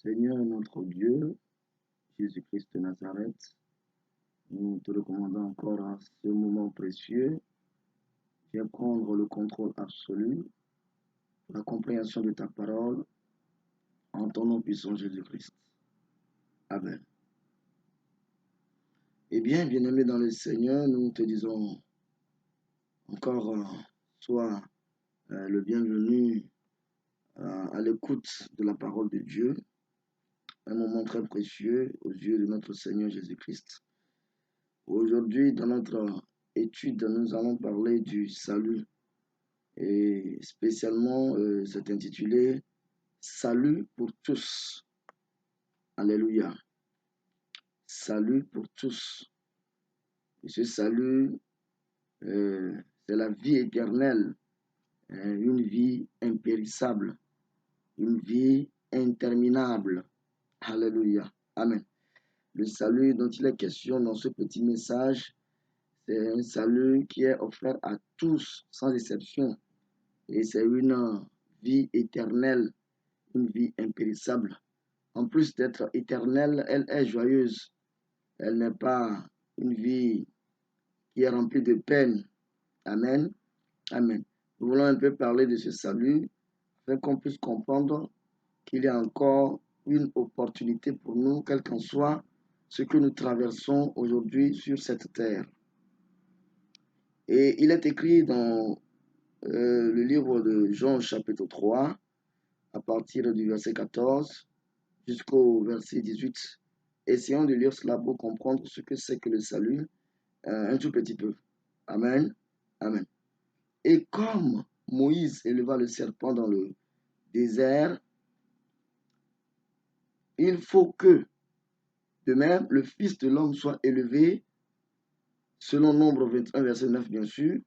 Seigneur notre Dieu, Jésus-Christ de Nazareth, nous te recommandons encore à ce moment précieux. Viens prendre le contrôle absolu, la compréhension de ta parole, en ton nom puissant Jésus-Christ. Amen. Eh bien, bien-aimé dans le Seigneur, nous te disons encore, sois le bienvenu à l'écoute de la parole de Dieu, un moment très précieux aux yeux de notre Seigneur Jésus-Christ. Aujourd'hui, dans notre étude, nous allons parler du salut. Et spécialement, c'est intitulé Salut pour tous. Alléluia. Salut pour tous. Et ce salut, c'est la vie éternelle, une vie impérissable, une vie interminable. Alléluia. Amen. Le salut dont il est question dans ce petit message, c'est un salut qui est offert à tous, sans exception. Et c'est une vie éternelle, une vie impérissable. En plus d'être éternelle, elle est joyeuse. Elle n'est pas une vie qui est remplie de peine. Amen. Amen. Nous voulons un peu parler de ce salut afin qu'on puisse comprendre qu'il y a encore une opportunité pour nous, quel qu'en soit ce que nous traversons aujourd'hui sur cette terre. Et il est écrit dans le livre de Jean chapitre 3, à partir du verset 14 jusqu'au verset 18. Essayons de lire cela pour comprendre ce que c'est que le salut un tout petit peu. Amen. Amen. Et comme Moïse éleva le serpent dans le désert, il faut que, de même, le Fils de l'homme soit élevé, selon Nombre 21, verset 9, bien sûr,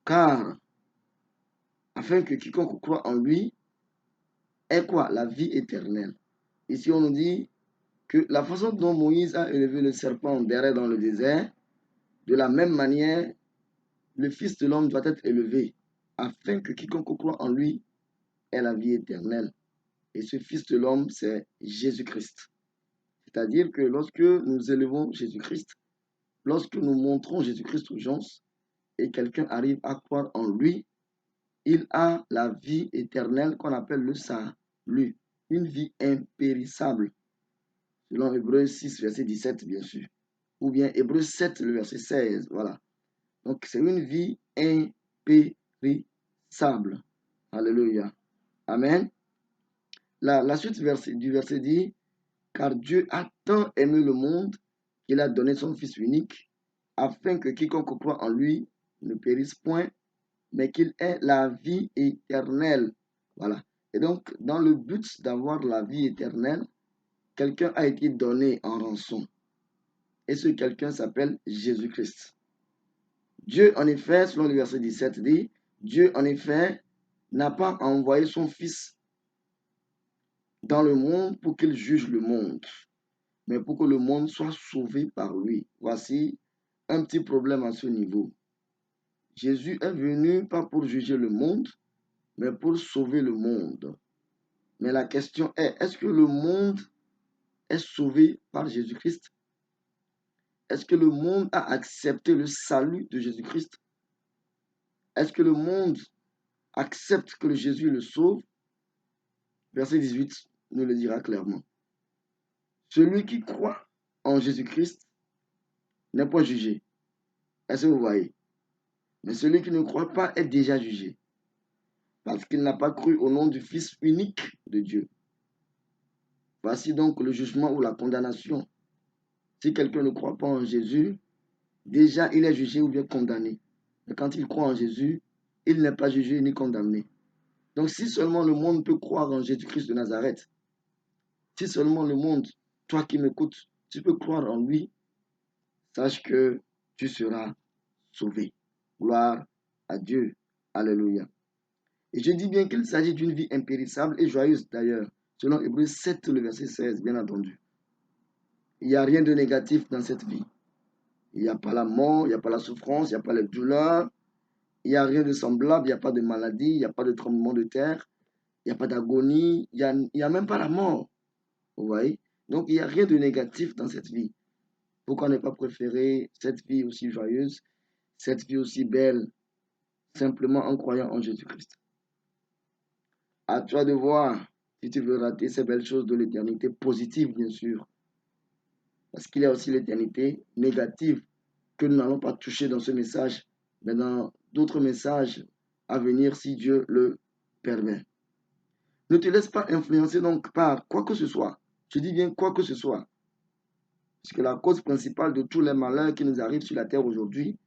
car, afin que quiconque croit en lui ait quoi? La vie éternelle. Ici, on nous dit que la façon dont Moïse a élevé le serpent derrière dans le désert, de la même manière, le Fils de l'homme doit être élevé, afin que quiconque croit en lui ait la vie éternelle. Et ce Fils de l'homme, c'est Jésus-Christ. C'est-à-dire que lorsque nous élevons Jésus-Christ, lorsque nous montrons Jésus-Christ aux gens, et quelqu'un arrive à croire en lui, il a la vie éternelle qu'on appelle le salut, une vie impérissable, selon Hébreux 6, verset 17, bien sûr, ou bien Hébreux 7, le verset 16, voilà. Donc, c'est une vie impérissable. Alléluia. Amen. La suite du verset dit, car Dieu a tant aimé le monde qu'il a donné son Fils unique, afin que quiconque croit en lui ne périsse point, mais qu'il ait la vie éternelle. Voilà. Et donc, dans le but d'avoir la vie éternelle, quelqu'un a été donné en rançon. Et ce quelqu'un s'appelle Jésus-Christ. Dieu, en effet, selon le verset 17, dit, Dieu, en effet, n'a pas envoyé son Fils dans le monde pour qu'il juge le monde, mais pour que le monde soit sauvé par lui. Voici un petit problème à ce niveau. Jésus est venu pas pour juger le monde, mais pour sauver le monde. Mais la question est-ce que le monde est sauvé par Jésus-Christ? Est-ce que le monde a accepté le salut de Jésus-Christ? Est-ce que le monde accepte que Jésus le sauve? Verset 18 nous le dira clairement. Celui qui croit en Jésus-Christ n'est pas jugé. Est-ce que vous voyez? Mais celui qui ne croit pas est déjà jugé, parce qu'il n'a pas cru au nom du Fils unique de Dieu. Voici donc le jugement ou la condamnation. Si quelqu'un ne croit pas en Jésus, déjà il est jugé ou bien condamné. Mais quand il croit en Jésus, il n'est pas jugé ni condamné. Donc si seulement le monde peut croire en Jésus-Christ de Nazareth, si seulement le monde, toi qui m'écoutes, tu peux croire en lui, sache que tu seras sauvé. Gloire à Dieu. Alléluia. Et je dis bien qu'il s'agit d'une vie impérissable et joyeuse d'ailleurs, selon Hébreux 7, le verset 16, bien entendu. Il n'y a rien de négatif dans cette vie. Il n'y a pas la mort, il n'y a pas la souffrance, il n'y a pas les douleurs, il n'y a rien de semblable, il n'y a pas de maladie, il n'y a pas de tremblement de terre, il n'y a pas d'agonie, il n'y a même pas la mort. Vous voyez? Donc, il n'y a rien de négatif dans cette vie. Pourquoi ne pas préférer cette vie aussi joyeuse, cette vie aussi belle, simplement en croyant en Jésus-Christ? À toi de voir si tu veux rater ces belles choses de l'éternité positive, bien sûr. Parce qu'il y a aussi l'éternité négative que nous n'allons pas toucher dans ce message, mais dans d'autres messages à venir si Dieu le permet. Ne te laisse pas influencer donc par quoi que ce soit. Je dis bien quoi que ce soit. Parce que la cause principale de tous les malheurs qui nous arrivent sur la terre aujourd'hui,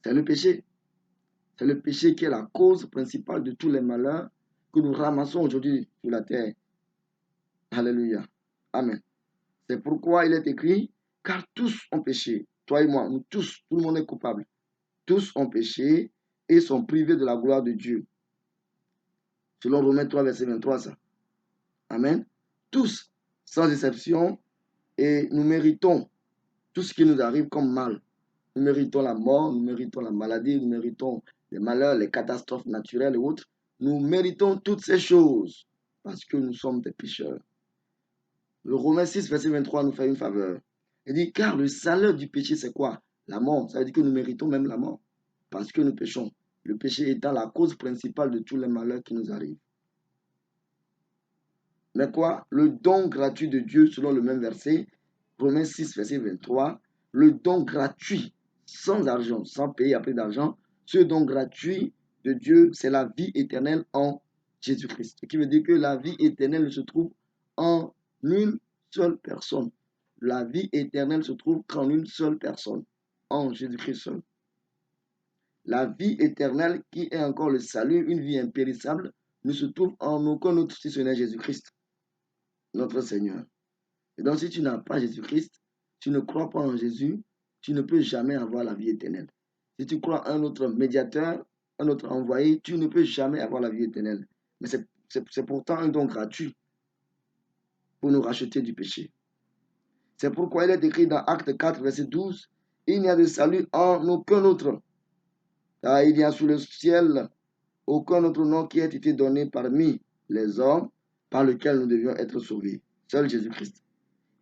c'est le péché. C'est le péché qui est la cause principale de tous les malheurs que nous ramassons aujourd'hui sur la terre. Alléluia. Amen. C'est pourquoi il est écrit, car tous ont péché. Toi et moi, nous tous, tout le monde est coupable. Tous ont péché et sont privés de la gloire de Dieu. Selon Romains 3, verset 23, ça. Amen. Tous, sans exception, et nous méritons tout ce qui nous arrive comme mal. Nous méritons la mort, nous méritons la maladie, nous méritons les malheurs, les catastrophes naturelles et autres. Nous méritons toutes ces choses parce que nous sommes des pécheurs. Le Romains 6, verset 23 nous fait une faveur. Il dit, car le salaire du péché, c'est quoi? La mort. Ça veut dire que nous méritons même la mort parce que nous péchons. Le péché étant la cause principale de tous les malheurs qui nous arrivent. Mais quoi? Le don gratuit de Dieu, selon le même verset, Romains 6, verset 23, le don gratuit, sans argent, sans payer après d'argent, ce don gratuit de Dieu, c'est la vie éternelle en Jésus-Christ. Ce qui veut dire que la vie éternelle se trouve en une seule personne. La vie éternelle se trouve qu'en une seule personne, en Jésus-Christ seul. La vie éternelle, qui est encore le salut, une vie impérissable, ne se trouve en aucun autre si ce n'est Jésus-Christ, notre Seigneur. Et donc, si tu n'as pas Jésus-Christ, tu ne crois pas en Jésus, tu ne peux jamais avoir la vie éternelle. Si tu crois en un autre médiateur, un autre envoyé, tu ne peux jamais avoir la vie éternelle. Mais c'est pourtant un don gratuit pour nous racheter du péché. C'est pourquoi il est écrit dans Acte 4, verset 12, il n'y a de salut en aucun autre, car il y a sous le ciel aucun autre nom qui ait été donné parmi les hommes par lequel nous devions être sauvés. Seul Jésus-Christ.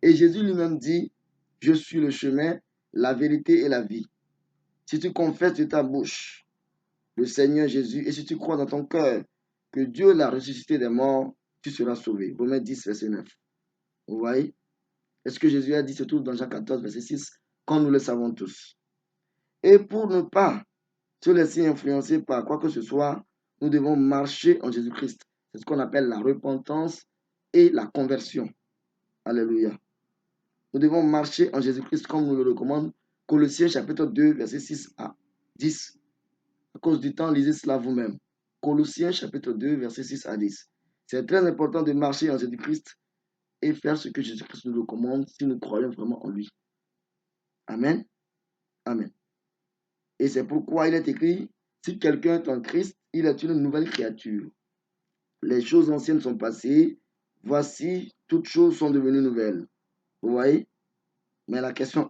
Et Jésus lui-même dit, je suis le chemin, la vérité et la vie. Si tu confesses de ta bouche le Seigneur Jésus et si tu crois dans ton cœur que Dieu l'a ressuscité des morts, tu seras sauvé. Romains 10, verset 9. Vous voyez? Est-ce que Jésus a dit, se trouve dans Jean 14, verset 6, comme nous le savons tous. Et pour ne pas se laisser influencer par quoi que ce soit, nous devons marcher en Jésus-Christ. C'est ce qu'on appelle la repentance et la conversion. Alléluia. Nous devons marcher en Jésus-Christ comme nous le recommande Colossiens chapitre 2, verset 6 à 10. À cause du temps, lisez cela vous-même. Colossiens chapitre 2, verset 6 à 10. C'est très important de marcher en Jésus-Christ et faire ce que Jésus-Christ nous recommande si nous croyons vraiment en lui. Amen. Amen. Et c'est pourquoi il est écrit, si quelqu'un est en Christ, il est une nouvelle créature. Les choses anciennes sont passées, voici, toutes choses sont devenues nouvelles. Vous voyez? Mais la question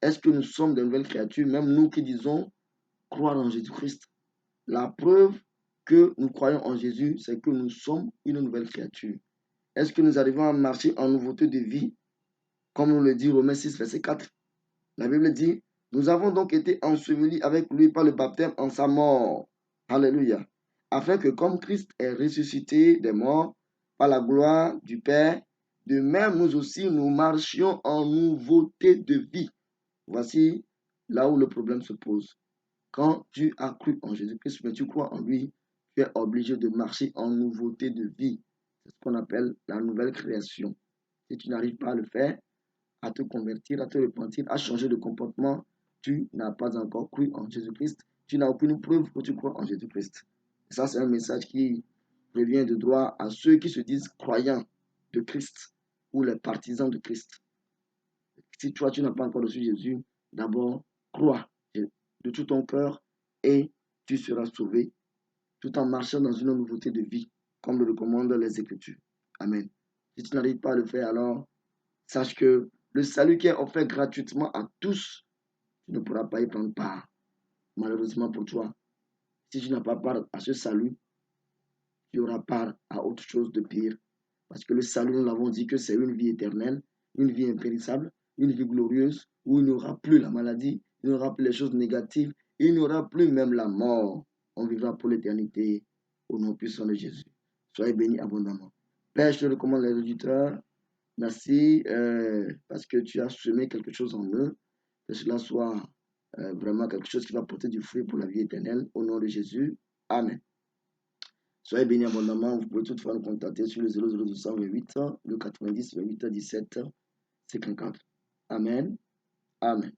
est-ce que nous sommes de nouvelles créatures, même nous qui disons croire en Jésus-Christ? La preuve que nous croyons en Jésus, c'est que nous sommes une nouvelle créature. Est-ce que nous arrivons à marcher en nouveauté de vie, comme nous le dit Romains 6, verset 4? La Bible dit, nous avons donc été ensevelis avec lui par le baptême en sa mort. Alléluia. Afin que comme Christ est ressuscité des morts par la gloire du Père, de même nous aussi nous marchions en nouveauté de vie. Voici là où le problème se pose. Quand tu as cru en Jésus-Christ, mais tu crois en lui, tu es obligé de marcher en nouveauté de vie. C'est ce qu'on appelle la nouvelle création. Si tu n'arrives pas à le faire, à te convertir, à te repentir, à changer de comportement, tu n'as pas encore cru en Jésus-Christ. Tu n'as aucune preuve que tu crois en Jésus-Christ. Ça, c'est un message qui revient de droit à ceux qui se disent croyants de Christ ou les partisans de Christ. Si toi, tu n'as pas encore reçu Jésus, d'abord, crois de tout ton cœur et tu seras sauvé tout en marchant dans une nouveauté de vie, comme le recommandent les Écritures. Amen. Si tu n'arrives pas à le faire, alors sache que le salut qui est offert gratuitement à tous, tu ne pourras pas y prendre part. Malheureusement pour toi, si tu n'as pas part à ce salut, tu auras part à autre chose de pire. Parce que le salut, nous l'avons dit que c'est une vie éternelle, une vie impérissable, une vie glorieuse, où il n'y aura plus la maladie, il n'y aura plus les choses négatives, il n'y aura plus même la mort. On vivra pour l'éternité au nom puissant de Jésus. Soyez bénis abondamment. Père, je te recommande les auditeurs. Merci parce que tu as semé quelque chose en eux. Que cela soit vraiment quelque chose qui va porter du fruit pour la vie éternelle. Au nom de Jésus. Amen. Soyez bénis abondamment. Vous pouvez toutefois nous contacter sur le 00228, le 90 28 17 54. Amen. Amen.